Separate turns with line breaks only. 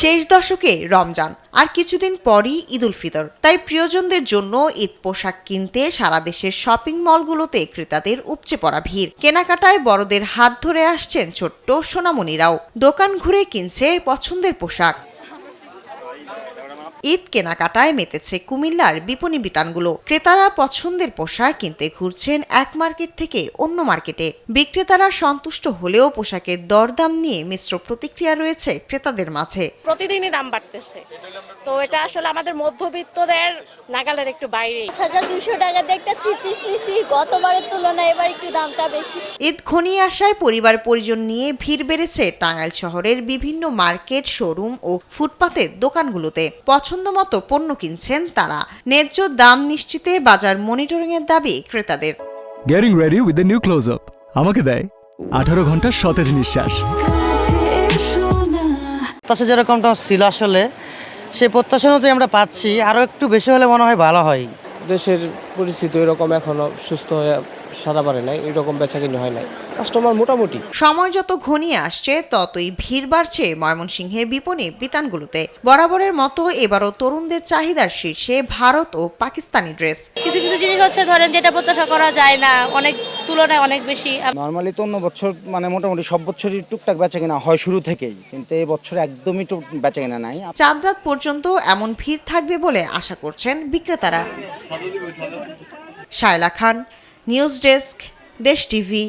শেষ দশকে রমজান আর কিছুদিন পরই ঈদ উল ফিতর, তাই প্রিয়জনদের জন্য ঈদ পোশাক কিনতে সারা দেশের শপিং মলগুলোতে ক্রেতাদের উপচে পড়া ভিড়। কেনাকাটায় বড়দের হাত ধরে আসছেন ছোট্ট সোনামণিরাও। দোকান ঘুরে কিনছে পছন্দের পোশাক। ঈদ কেনাকাটায় মেতেছে কুমিল্লার বিপণী বিতানগুলো। ক্রেতারা পছন্দের পোশাক কিনতে ঘুরছেন এক মার্কেট থেকে অন্য মার্কেটে। বিক্রেতারা সন্তুষ্ট হলেও পোশাকের দরদাম নিয়ে মিশ্র প্রতিক্রিয়া রয়েছে ক্রেতাদের মাঝে।
প্রতিদিনই দাম বাড়তেছে, তো এটা আসলে আমাদের মধ্যবিত্তদের নাগালের একটু বাইরে।
1200 টাকা দিয়ে একটা থ্রি পিস নিছি, গতবারের তুলনায় এবার একটু দামটা বেশি।
ঈদ ঘনিয়ে আসায় পরিবার পরিজন নিয়ে ভিড় বেড়েছে টাঙ্গাইল শহরের বিভিন্ন মার্কেট, শোরুম ও ফুটপাতের দোকানগুলোতে। পছন্দমতো পণ্য কিনছেন তারা। ন্যায্য দাম নিশ্চিতে বাজার মনিটরিং এর দাবি ক্রেতাদের।
Getting ready with the new close up আমাকে দেয় 18 ঘন্টার সতেজ নিঃশ্বাস।
প্রত্যাশা যেরকমটা ছিল আসলে সেই প্রত্যাশা অনুযায়ী আমরা পাচ্ছি, আরও একটু বেশি হলে মনে হয় ভালো হয়।
দেশের পরিস্থিতি এরকম এখনো সুস্থ হয়ে সারা পারে নাই, এরকম বেচাকিনি হয় নাই, কাস্টমার মোটামুটি।
সময় যত ঘনিয়ে আসছে ততই ভিড় বাড়ছে ময়মনসিংহের বিপণী বিতানগুলোতে। বরাবরের মতো এবারও তরুণদের চাহিদার শীর্ষে ভারত ও পাকিস্তানি ড্রেস।
কিছু কিছু জিনিস হচ্ছে ধরেন যেটা প্রত্যাশা করা যায় না, অনেক তুলনায় অনেক বেশি।
নর্মালি তো অন্য বছর মোটামুটি সব বছরই টুকটাক বেচাকেনা হয় শুরু থেকেই, কিন্তু এই বছর একদমই বেচাকেনা নাই।
চাঁদরাত পর্যন্ত এমন ভিড় থাকবে বলে আশা করছেন বিক্রেতারা। শায়লা খান, নিউজ ডেস্ক, দেশ টিভি।